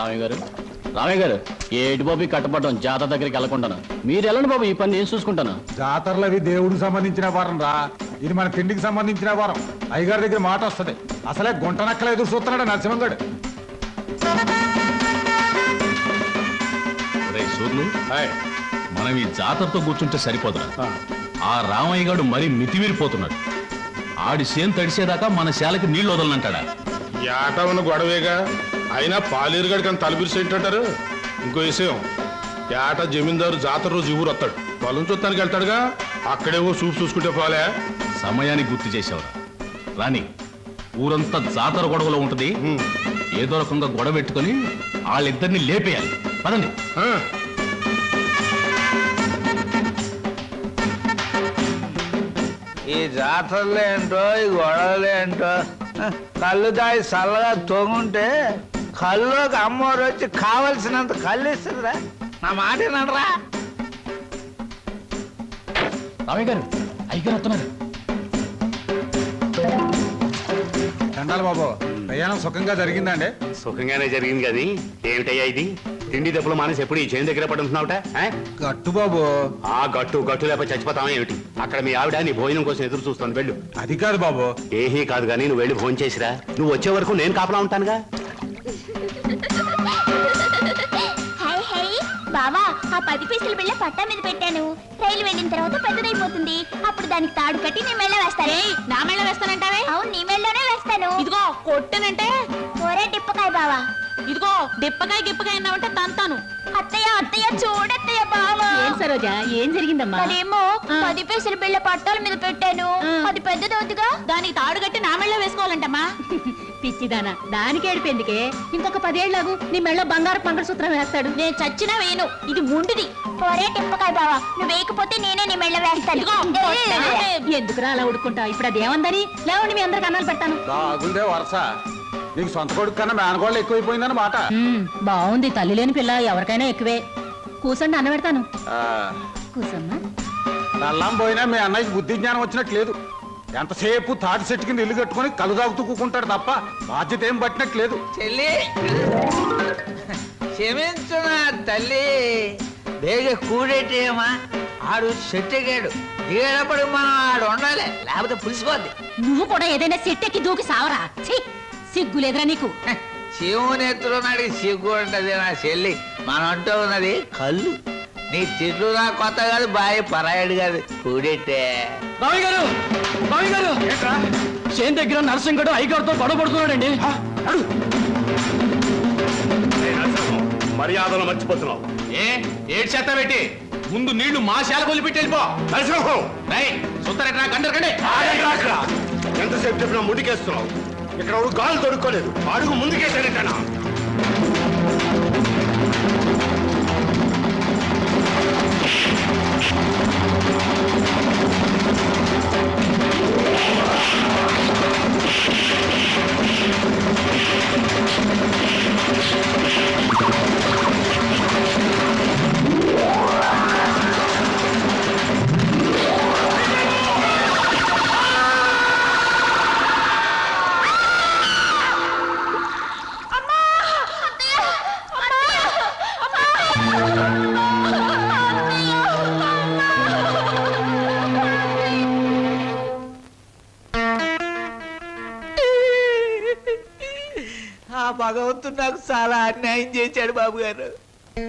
రామయ్య గారు ఏటి బాబు కట్టపడడం జాతర దగ్గరికి వెళ్ళకుండాను. మీరు వెళ్ళండి బాబు, ఈ పని నేను చూసుకుంటాను. జాతరలు అవి దేవుడికి సంబంధించిన వారం రా, ఇది మన తిండికి సంబంధించిన వారం. అయ్యగారి దగ్గర మాట వస్తుంది. అసలే గుంట నక్కల ఎదురు చూస్తున్నాడు నరసింహంగడు. మనం ఈ జాతరతో కూర్చుంటే సరిపోదురా. ఆ రామయ్య గారు మరీ మితిమీరిపోతున్నాడు. ఆడి సేను తడిసేదాకా మన శాలకి నీళ్లు వదలనంటాడా? ఏట ఉన్న గొడవేగా. అయినా పాలేరుగాడికి అని తలపిరిసి ఏంటంటారు. ఇంకో విషయం, ఏట జమీందారు జాతర రోజు ఊరు వస్తాడు. పొలం చూస్తానికి వెళ్తాడుగా, అక్కడేవో చూపు చూసుకుంటే పోలే. సమయానికి గుర్తు చేసావురా. రాని ఊరంతా జాతర గొడవలో ఉంటది. ఏదో రకంగా గొడవ పెట్టుకుని వాళ్ళిద్దరిని లేపేయాలి. పదండి. ఈ జాతరలు ఏంటో, ఈ గొడవలు ఏంటో. కళ్ళు తాగి చల్లగా తొంగుంటే కళ్ళుకి అమ్మవారు వచ్చి కావలసినంత కళ్ళు ఇస్తుందిరా. నా మాట ఏనరా. రామయ్య గారు, అయ్యగారు వస్తున్నారు. చండాలి బాబు, ప్రయాణం సుఖంగా జరిగిందండి? సుఖంగానే జరిగింది కానీ ఏమిటయ్యా ఇది? తిండి దెబ్బలు మానేసి ఎప్పుడు ఈ చేను దగ్గర పడుతున్నావుట? గట్టు బాబు. ఆ గట్టు లేకపోతే చచ్చిపోతావా ఏమిటి? అక్కడ మీ ఆవిడ నీ భోజనం కోసం ఎదురు చూస్తాను, వెళ్ళు. అది కాదు బాబు. ఏహీ కాదు కానీ నువ్వు వెళ్ళి భోజనం చేసిరా. నువ్వు వచ్చే వరకు నేను కాపలా ఉంటానుగా. బావా, ఆ 10 పైసలు బిళ్ళ పట్టా మీద పెట్టాను. రైలు వెళ్ళిన తర్వాత పెద్దదైపోతుంది. అప్పుడు దానికి తాడు కట్టి నీ మెళ్ళ వేస్తాను. నా మెళ్ళ వేస్తానంటావే? అవును, నీ మెళ్ళలోనే వేస్తాను. ఇదిగో కొట్టనంటే ఒరే టిప్పకాయ బావా. ఇదిగో డిప్పకాయ గిప్పకాయ అన్నావంటే తంతాను. అత్తయ్య అత్తయ్య చూడత్తయ్య బావా. ఏం సరోజా, ఏం జరిగిందమ్మా? అదేమో 10 పైసలు బిళ్ళ పట్టాల మీద పెట్టాను. అది పెద్దదవుతుగా, దానికి తాడు కట్టి నా మెళ్ళ వేసుకోవాలంటమ్మా. పిచ్చిదానా, దానికి ఏడిపోయిందికే. ఇంకొక 10 ఏళ్లకు నీ మెళ్ళ బంగారు మంగళసూత్రం వేస్తాడు. నేను చచ్చినా వేను. ఇది ముండిది. ఒరే టిప్పకాయ బావా, నువ్వు వేయకపోతే నేనే నీ మెళ్ళ వేస్తాను. ఎందుకురా అలా ఉడుకుంటా? ఇప్పుడు అదేమందని లేవండి, మీ అందరికి అన్నాలు పెడతాను. బాగుందే వరుస. నీకు సొంత కొడుకు కన్నా మేనగోళ్ళు ఎక్కువైపోయిందని మాట. బాగుంది, తల్లి లేని పిల్ల ఎవరికైనా ఎక్కువే. కూసండి, అన్న పెడతాను. కూసమ్మా. నల్లం పోయినా మీ అన్నయ్యకి బుద్ధి జ్ఞానం వచ్చినట్టు లేదు. ఎంతసేపు తాటి చెట్టు కింద ఇల్లు కట్టుకుని కలు తాగుతూ కూకుంటాడు తప్ప బాధ్యత ఏం పట్టినట్లేదు. చెల్లి క్షమించు నా తల్లి. బేగ కూడేటేమా, ఆడు చెట్టెగాడు. దిగేటప్పుడు మనం ఆడు ఉండాలి, లేకపోతే పులిసిపోద్ది. నువ్వు కూడా ఏదైనా చెట్టెక్కి దూకి సావరా. సిగ్గులేదురా నీకు? శివుని ఎత్తులున్నాడు, సిగ్గు ఉంటది నా చెల్లి. మనం అంటూ ఉన్నది కళ్ళు. నీ తిట్లు నా కొత్త కాదు, బాయ్ పరాయడు కాదు. కూడెట్టే రామయ్య గారు, రామయ్య గారు, చేను దగ్గర నరసింహగడు అయ్యగారితో గొడవ పడుతున్నాడండి. మర్యాదలు మర్చిపోతున్నావు. ఏడు చేత పెట్టి ముందు నీళ్లు మా శాల కొలిపెట్టి వెళ్ళిపో. ఎంతసేపు చెప్పినా ముందుకేస్తున్నావు. ఇక్కడ గాలు దొరుకోలేదు, అడుగు ముందుకేసానంటనా. భగవంతుడు నాకు చాలా అన్యాయం చేశాడు బాబు గారు.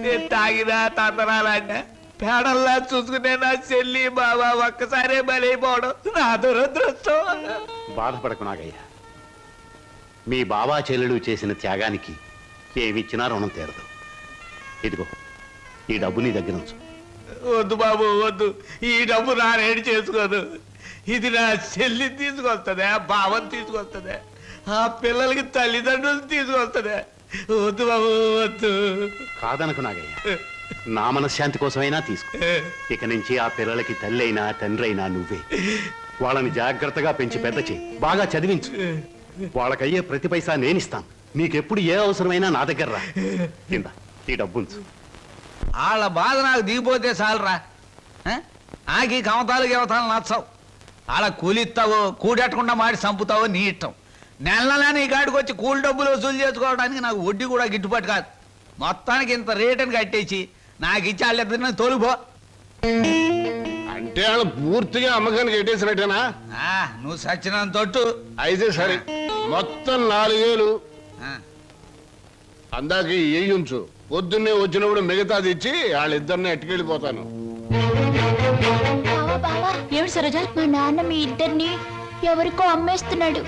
నేను తాగినా తందనాలన్నా పేడల్లా చూసుకునే నా చెల్లి బాబా ఒక్కసారే బలైపోవడం నా దురదృష్టం. బాధపడకు నాగయ్య. మీ బాబా చెల్లెలు చేసిన త్యాగానికి ఏమిచ్చినా రుణం తీరదు. ఇదిగో ఈ డబ్బు నీ దగ్గర ఉంచు. వద్దు బాబు వద్దు, ఈ డబ్బు నా రేడి చేసుకోదు. ఇది నా చెల్లి తీసుకొస్తుందా, బావని తీసుకొస్తుందా, ఆ పిల్లలకి తల్లిదండ్రులు తీసుకొస్తుందా? వద్దు బాబు వద్దు. కాదనకు నాగయ్య, నా మనశ్శాంతి కోసమైనా తీసుకో. ఇక నుంచి ఆ పిల్లలకి తల్లి అయినా తండ్రి అయినా నువ్వే. వాళ్ళని జాగ్రత్తగా పెంచి పెద్ద చేయి, బాగా చదివించు. వాళ్ళకయ్యే ప్రతి పైసా నేనిస్తాను. నీకెప్పుడు ఏ అవసరమైనా నా దగ్గర రా. కింద ఈ డబ్బుంచు. వాళ్ళ బాధ నాకు దిగిపోతే చాలరా. నాకు ఈ కమతాలు గవతాలు నచ్చవు. వాళ్ళ కూలిస్తావో కూడెట్టకుండా మాడి చంపుతావో నీ ఇష్టం. నెల నెల నీ కాడికి వచ్చి కూలి డబ్బులు వసూలు చేసుకోవడానికి నాకు వడ్డీ కూడా గిట్టుబాటు కాదు. మొత్తానికి ఇంత రేటుని కట్టేసి నాకు ఇచ్చి వాళ్ళిద్దరిని తోలుపో. అంటే వాళ్ళు పూర్తిగా అమ్మకానికి ఎట్టేసినట్టేనా? నువ్వు సచ్చినంత తొట్టు. అయితే సరే, మొత్తం 4000. ఆ, అందాక ఉంచు, పొద్దున్నే వచ్చినప్పుడు మిగతాది ఇచ్చి వాళ్ళిద్దరిని ఎట్టుకెళ్ళిపోతాను. బావా బావా, ఏమిటి సరోజ? మా నాన్న మీ ఇద్దరిని ఎవరికో అమ్మేస్తున్నాడు.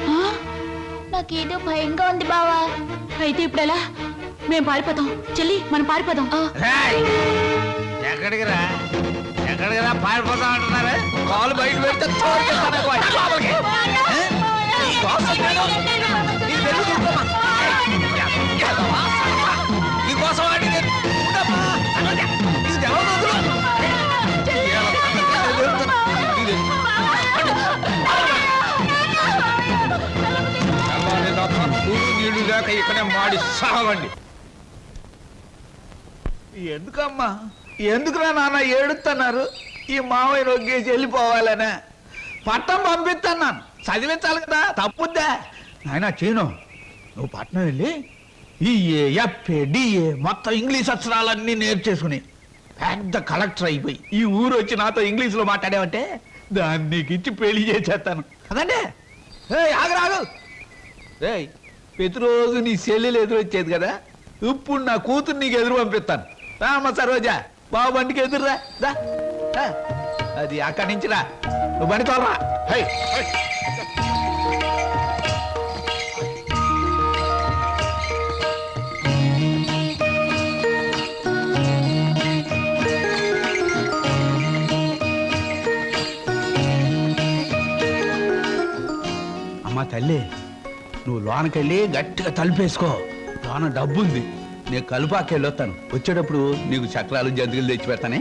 నాకేదో భయంగా ఉంది బావా. అయితే ఇప్పుడు ఎలా? మేము పారిపోతాం చెల్లి, మనం పారిపోదాం. రేయ్, ఎక్కడికి రా పారిపోతాం అంటున్నారా? కాలు బయట పెడితే తోలుకెళ్తాను ఎక్కువ. లోపలికి. ఈ కోసం ఈ పెళ్లి చూసుకోమా? ఈ కోసం వాడి ఉండమ్మా. ఇది ఎవరు వదులు? నీళ్లు లేక ఇక్కడే మాడి సావండి. ఎందుకమ్మా, ఎందుకురా నాన్న ఏడుస్తున్నారు? ఈ మావయ్య నొగ్గేసి వెళ్ళిపోవాలనే పట్టం పంపిస్తున్నాను, చదివించాలి కదా, తప్పుద్దా నాయన? చీను, నువ్వు పట్నం వెళ్ళి ఈ ఎఫ్ఏ డిఏ మొత్తం ఇంగ్లీష్ అక్షరాలన్నీ నేర్చేసుకుని పెద్ద కలెక్టర్ అయిపోయి ఈ ఊరు వచ్చి నాతో ఇంగ్లీష్లో మాట్లాడావంటే దాన్ని నీకు ఇచ్చి పెళ్లి చేసేస్తాను. అదండి ఆగరాగు. రేయ్, ప్రతిరోజు నీ చెల్లెలు ఎదురు వచ్చేది కదా, ఇప్పుడు నా కూతురు నీకు ఎదురు పంపిస్తాను. రామ్మ సరోజా, బాబు బండికి ఎదురురా. అది అక్కడి నుంచి రా, నువ్వు బండి తోలరా. High, high. అమ్మా తల్లి, నువ్వు లోనకెళ్ళి గట్టిగా తలుపేసుకో. లోన డబ్బు ఉంది, నేను కలుపాకెళ్ళి వస్తాను. వచ్చేటప్పుడు నీకు చక్రాలు జంతికలు తెచ్చి పెడతానే.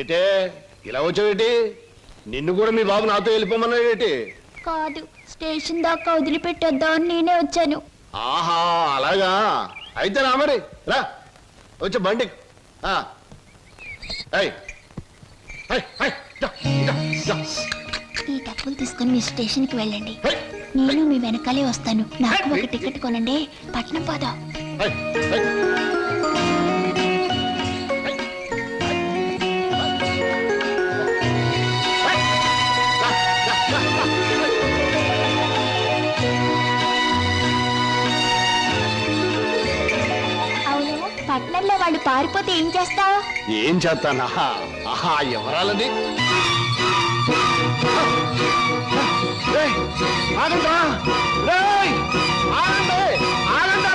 ఏటే ఇలా వచ్చావేటి? నిన్ను కూడా మీ బాబు నాతో వెళ్ళిపోమన్నాడేటి? కాదు, స్టేషన్ దాకా వదిలిపెట్టొద్దామని నేనే వచ్చాను. ఆహా, అలాగా? అయితే రా మరి, రా వచ్చే బండి. ఈ డబ్బులు తీసుకొని మీ స్టేషన్కి వెళ్ళండి, నేను మీ వెనకాలే వస్తాను. నాకు ఒక టికెట్ కొనండి, పట్నం పోదాం. అవును, పట్నంలో వాళ్ళు పారిపోతే ఏం చేస్తావు? ఏం చేస్తానా? ఆహా, ఎవరాలది? ఆగండి, ఆగండి, ఆగండి,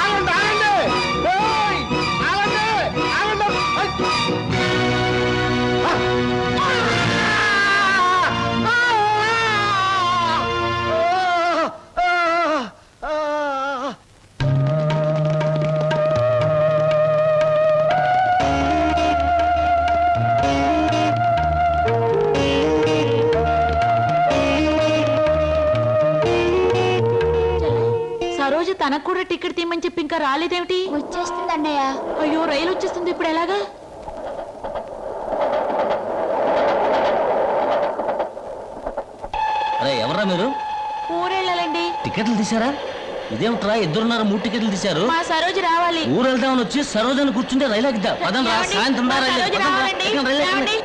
ఆగండి, ఆగండి, ఆగండి. సరోజ తనకు కూడా టికెట్ తీయమని చెప్పి ఇంకా రాలేదేమిటి? వచ్చేస్తుంది అన్నయ్య. అయ్యో, రైలు వచ్చేస్తుంది, ఇప్పుడు ఎలాగా? అరే ఎవర్రా మీరు? ఊరెళ్ళాలండి. టికెట్లు తీసారా? ఇదేమిట్రా, ఇద్దరున్నారు 3 టికెట్లు తీశారు. మా సరోజ రావాలి. ఊరు వెళ్దామని వచ్చి సరోజని కూర్చుంటే రైలు ఎక్కిద్దా? పదంరా, ఏమండి? సాయంత్రం మా రైలు. సరోజ పదంరా, రావాలండి. ఎక్కండి, రైలు ఎక్కండి. ఏమండి?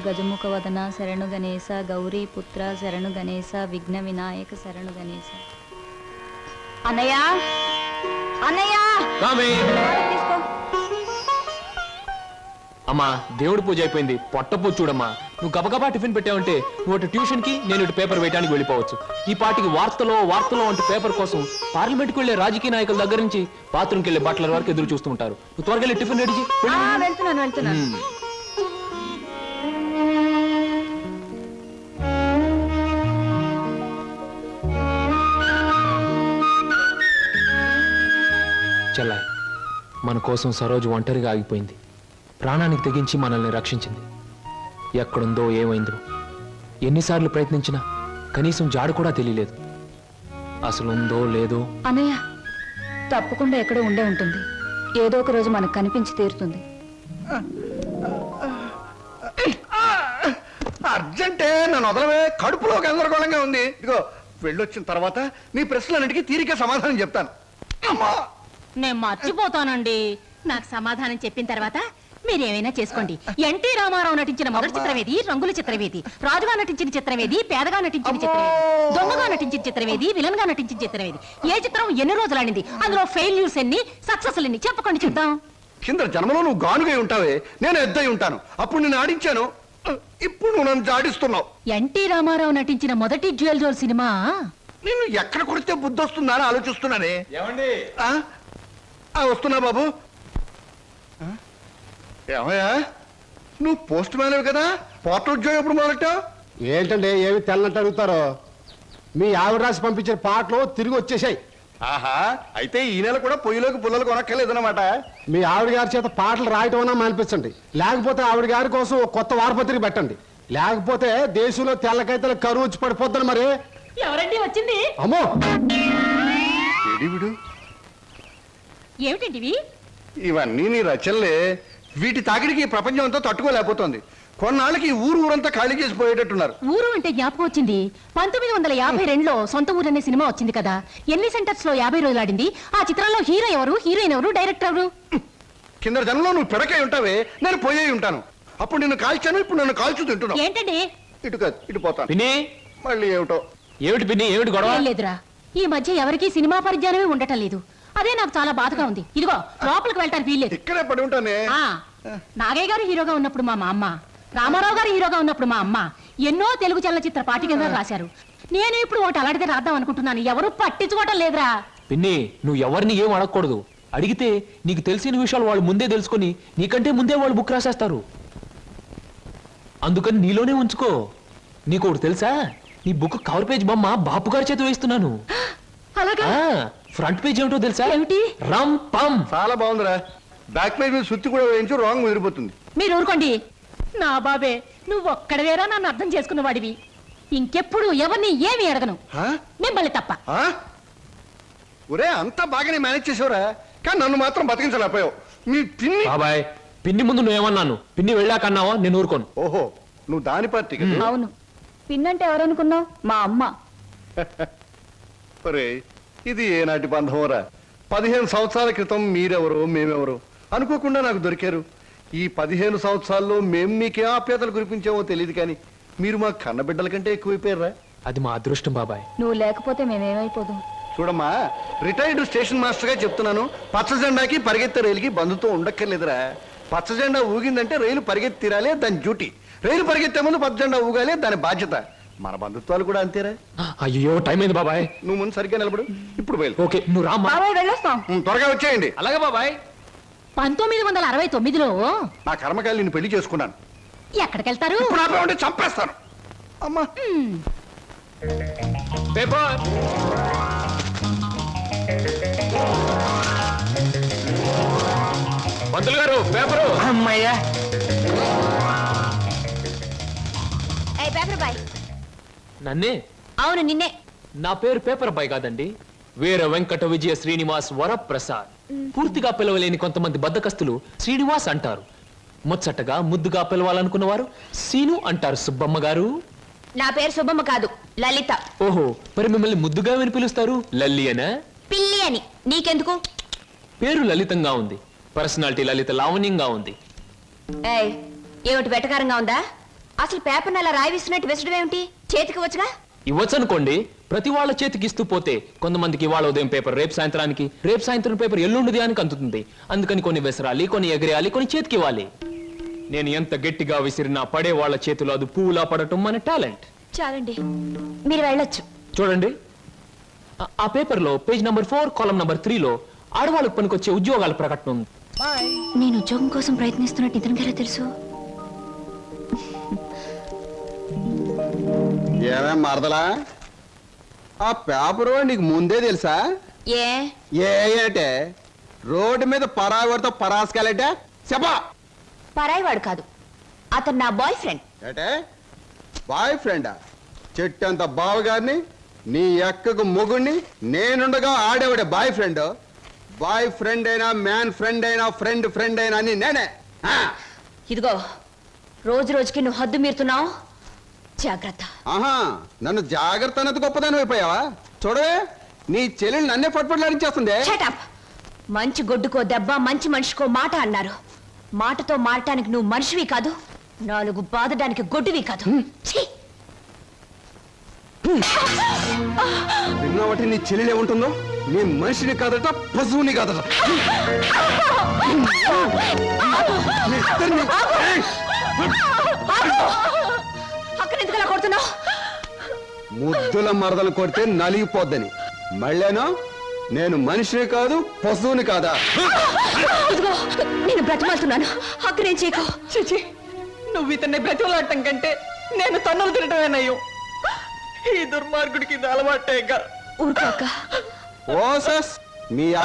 గజముఖ వదన శరణు గణేశ గౌరీ పుత్ర శరణు గణేశ విఘ్న వినాయక శరణు గణేశ. అన్నయ్య అన్నయ్య తీసుకో. అమ్మా దేవుడి పూజ అయిపోయింది, పొట్ట పూజ చూడమ్మా. నువ్వు గబగబా టిఫిన్ పెట్టావంటే నువ్వు అటు ట్యూషన్ కి, నేను ఇటు పేపర్ వేయడానికి వెళ్ళిపోవచ్చు. ఈ పాటికి వార్తలో వంటి పేపర్ కోసం పార్లమెంట్కి వెళ్లే రాజకీయ నాయకుల దగ్గర నుంచి బాత్రూమ్కి వెళ్లే బట్టల వరకు ఎదురు చూస్తూ ఉంటారు. నువ్వు త్వరగా వెళ్ళి టిఫిన్ రెడీ చేయి. వెళ్తున్నాను. చెల్లాయ్, మన కోసం సరోజు ఒంటరిగా ఆగిపోయింది. ప్రాణానికి తెగించి మనల్ని రక్షించింది. ఎక్కడుందో ఏమైందో ఎన్నిసార్లు ప్రయత్నించినా కనీసం జాడు కూడా తెలియలేదు. అసలు ఉందో లేదో. అన్నయ్య తప్పకుండా ఎక్కడో ఉండే ఉంటుంది. ఏదో ఒక రోజు మనకు కనిపించి తీరుతుంది. అర్జెంటే నన్ను వదలవే, కడుపులో గందరగోళంగా ఉంది. ఇదిగో వెళ్ళొచ్చిన తర్వాత నీ ప్రశ్నలన్నిటికీ తీరిక సమాధానం చెప్తాను. అమ్మా నేను మర్చిపోతానండి. నాకు సమాధానం చెప్పిన తర్వాత మీరేమైనా చేసుకోండి. ఎన్టీ రామారావు నటించిన మొదటి చిత్రమేది, రంగుల చిత్రమేది, రాజుగా నటించిన చిత్రమేది, పేదగా నటించిన చిత్రమేది, దొంగగా నటించిన చిత్రమేది, విలన్ గా నటించిన చిత్రమేది, ఏ చిత్రం ఎన్ని రోజులు ఆడింది, అందులో ఫెయిల్యూర్స్ ఎన్ని, సక్సెస్ ఎన్ని చెప్పకండి చూద్దాం. కింద జన్మలో నువ్వు గానుగై ఉంటావే, నేను ఎద్దై ఉంటాను. అప్పుడు నేను ఆడించాను, ఇప్పుడు నువ్వు నన్ను జాడిస్తున్నావు. ఎన్టీ రామారావు నటించిన మొదటి జ్యువెల్ జోల్ సినిమా నిన్ను ఎక్కడ కొడితే బుద్ధి వస్తుందా అని ఆలోచిస్తున్నానే. ఏమండి? వస్తున్నా బాబు. ఏమయ్యా, నువ్వు పోస్ట్ మ్యాన్ కదా, పోర్ట్ ఉద్యోగం ఎప్పుడు మొదలెట్టావు? ఏంటండి ఏమి తెల్లంటే అడుగుతారో? మీ ఆవిడ రాసి పంపించిన పాటలు తిరిగి వచ్చేసాయి. ఆహా, అయితే ఈ నెల కూడా పొయ్యిలోకి పుల్లలు కొనక్కర్లేదన్నమాట. మీ ఆవిడ గారి చేత పాటలు రాయటం అన్నా మానిపించండి. లేకపోతే ఆవిడ గారి కోసం ఒక కొత్త వారపత్రిక పెట్టండి. లేకపోతే దేశంలో తెల్లకైతే కరువు వచ్చి పడిపోద్దని మరి. ఎవరండి వచ్చింది? అమ్మో, విడు ఏమిటండి ఇవన్నీ నీ రచనలే. వీటి తాకిడికి ఈ ప్రపంచం అంతా తట్టుకోలేకపోతుంది. కొన్నాళ్ళకి ఈ ఊరంతా ఖాళీ చేసి పోయేటట్టున్నారు. ఊరు అంటే జ్ఞాపకం వచ్చింది. 1952లో సొంత ఊరు అనే సినిమా వచ్చింది కదా. ఎన్ని సెంటర్స్ లో 50 రోజులు ఆడింది. ఆ చిత్రంలో హీరో ఎవరు, హీరోయిన్ ఎవరు, డైరెక్టర్ ఎవరు? కింద జనంలో నువ్వు పిడకై ఉంటావే, నేను పోయే ఉంటాను. అప్పుడు నిన్ను కాల్చాను, ఇప్పుడు నన్ను కాల్చు తింటున్నావు. ఏంటండి? ఇటు కాదు, ఇటు పోతాను. పిన్ని, మళ్ళీ ఏమిటో. ఏమిటి పిన్ని, ఏమిటి గొడవ? ఏం లేదురా, ఈ మధ్య ఎవరికీ సినిమా పరిజ్ఞానమే ఉండటం లేదు. అదే నాకు చాలా బాధగా ఉంది. ఇదిగో లోపలికి వెళ్ళటానికి వీల్లేదు. ఇక్కడే పడి ఉంటానే. నాగయ్య గారు హీరోగా ఉన్నప్పుడు మా అమ్మ, రామారావు గారు హీరోగా ఉన్నప్పుడు మా అమ్మ ఎన్నో తెలుగు చలనచిత్ర పాఠికగా రాశారు. నేను ఇప్పుడు ఒకటి అలాంటిదే రాద్దాం అనుకుంటున్నాను. ఎవరు పట్టించుకోవటం లేదురా. పిన్ని, నువ్వు ఎవరిని ఏం అడగకూడదు. అడిగితే నీకు తెలిసిన విషయాలు వాళ్ళు ముందే తెలుసుకొని నీకంటే ముందే వాళ్ళు బుక్ రాసేస్తారు. అందుకని నీలోనే ఉంచుకో. నీకు ఒకటి తెలుసా? నీ బుక్ కవర్ పేజ్ బొమ్మ బాపు గారి చేత వేస్తున్నాను. అలాగా? ఫ్రంట్ పేజ్ ఏమిటో తెలుసా? ఏమిటి? రమ్ పమ్. చాలా బాగుందిరా. బ్యాక్ పేజ్ మీద సుత్తి కూడా వేయించు, రాంగ్ ముదిరిపోతుంది. మీరు ఊరుకోండి. నా బాబే, నువ్వు ఒక్కడవేరా నన్ను అర్థం చేసుకున్న వాడివి. ఇంకెప్పుడు ఎవరిని ఏమి అడగను, మిమ్మల్ని తప్ప. ఒరే, అంతా బాగానే మేనేజ్ చేసావురా, కానీ నన్ను మాత్రం బతికించలేకపోయావు. మీ పిన్ని. బాబాయ్, పిన్ని ముందు నువ్వేమన్నాను? పిన్ని వెళ్ళాకన్నావా? నేను ఊరుకోను. ఓహో, నువ్వు దాని పార్టీ కదా. అవును, పిన్నంటే ఎవరనుకున్నావు? మా అమ్మ. ఒరే, ఇది ఏనాటి బంధంరా? 15 సంవత్సరాల క్రితం మీరెవరు, మేమెవరు అనుకోకుండా నాకు దొరికారు. ఈ 15 సంవత్సరాల్లో మేము మీకే ఆప్యాతలు కురిపించామో తెలియదు, కానీ మీరు మా కన్నబిడ్డల కంటే ఎక్కువైపోయారా. అది మా అదృష్టం బాబాయ్. నువ్వు లేకపోతే మేమేమైపోదాం. చూడమ్మా, రిటైర్డ్ స్టేషన్ మాస్టర్ గా చెప్తున్నాను, పచ్చ జెండాకి పరిగెత్తే రైలుకి బంధుతో ఉండక్కర్లేదురా. పచ్చ జెండా ఊగిందంటే రైలు పరిగెత్తి తీరాలే, దాని డ్యూటీ. రైలు పరిగెత్తే ముందు పచ్చ జెండా ఊగాలే, దాని బాధ్యత. మన బంధుత్వాలు కూడా అంతేరా. అయ్యో, టైం అయింది బాబాయ్. నువ్వు ముందు సరిగ్గా నిలబడు, ఇప్పుడు బయలు. ఓకే, నువ్వు రామ్మా. వెళ్ళొస్తాం. త్వరగా వచ్చేయండి. అలాగే బాబాయ్. 1969లో నా కర్మకాయలు నేను పెళ్లి చేసుకున్నాను. ఎక్కడికెళ్తారు? ఇప్పుడు ఆపే ఉంటే చంపేస్తాను. అమ్మా, పేపర్. పంతులు గారు, పేపరు. అమ్మయ్యా. Paper boy. నన్నే? అవును, నిన్నే. నా పేరు పేపర్ బాయ్ కాదండి, వీర వెంకట విజయ శ్రీనివాస్ వరప్రసాద్. పూర్తిగా పిలవలేని కొంతమంది బద్దకస్తులు శ్రీనివాస్ అంటారు. ముచ్చటగా ముద్దుగా పిలవాలనుకున్న వారు సీను అంటారు. సుబ్బమ్మ గారు. నా పేరు శుభమ్మ కాదు, లలిత. ఓహో, మరి మిమ్మల్ని ముద్దుగా విని పిలుస్తారు లల్లి అనా? పిల్లి అని. నీకెందుకు? పేరు లలితంగా ఉంది, పర్సనాలిటీ లలిత లావణ్యంగా ఉంది. ఏమిటి వెటకారంగా ఉందా? అసలు పేపర్ని అలా రాయిస్తున్నట్టు విసడం ఏమిటి? చేతికి వచ్చుగా. ఇవ్వచ్చనుకోండి, ప్రతి వాళ్ళ చేతికి ఇస్తూ పోతే కొంతమందికి ఇవాళ ఉదయం పేపర్ రేపు సాయంత్రానికి, రేపు సాయంత్రం పేపర్ ఎల్లుండిది అని అందుతుంది. అందుకని కొన్ని విసరాలి, కొన్ని ఎగరేయాలి, కొన్ని చేతికి ఇవ్వాలి. నేను ఎంత గట్టిగా విసిరినా పడే వాళ్ళ చేతిలో అది పువ్వులా పడటం మన టాలెంట్. చాలండి, మీరు వెళ్ళొచ్చు. చూడండి, ఆ పేపర్లో పేజ్ నంబర్ 4 కాలం నంబర్ 3లో ఆడవాళ్ళకు పనికొచ్చే ఉద్యోగాల ప్రకటన ఉంది. నేను ఉద్యోగం కోసం ప్రయత్నిస్తున్నట్టు ఇతనికి ఎలా తెలుసు? ఏమే మరదలా, ఆ పేపరు నీకు ముందే తెలుసా? ఏ ఏంటే రోడ్డు మీద పరాగడితో పరాసుకెళ్ళటే చెప్పా. పరాయివాడు కాదు, అతను నా బాయ్ ఫ్రెండ్. ఏటే బాయ్ ఫ్రెండా? చెట్టంత బావగారిని, నీ ఎక్కకు మొగుణ్ణి, నేనుండగా ఆడేవాడే బాయ్ ఫ్రెండ్. బాయ్ ఫ్రెండ్ అయినా, మ్యాన్ ఫ్రెండ్ అయినా, ఫ్రెండ్ ఫ్రెండ్ అయినా అని నేనే. ఇదిగో, రోజు రోజుకి నువ్వు హద్దు మీరుతున్నావు, జాగ్రత్త. ఆహా, నన్ను జాగ్రత్త అన్నది గొప్పదాని అయిపోయావా? చూడవే, నీ చెల్లెలు నన్నే పట్టుపట్లాడించేస్తుంది. Shut up. మంచి గొడ్డుకో దెబ్బ, మంచి మనిషికో మాట అన్నారు. మాటతో మారటానికి నువ్వు మనిషివి కాదు, 4 బాదడానికి గొడ్డువి కాదు. ఛీ! విన్నావటి నీ చెల్లెలు ఏముంటుందో? నీ మనిషిని కాదట, పశువుని కాదట. మీ ఇద్దరిని- ఏయ్! అక్కడ ఎందుకు అలా కొడుతున్నావు? ముద్దుల మరదలు కొడితే నలిగిపోద్దని. మళ్ళేనో నేను మనిషిని కాదు, పశువుని కాదా? ఇదిగో, నేను బ్రతిమాలుతున్నాను, అక్కడేం చేయకు. చిచి, నువ్వు ఇతన్ని బ్రతిమలాడటం కంటే నేను తన్నులు తినటమేనయ్యో. ఈ దుర్మార్గుడికి ఇది అలవాటేగా. ఊరుకోక. ఓసస్, మీ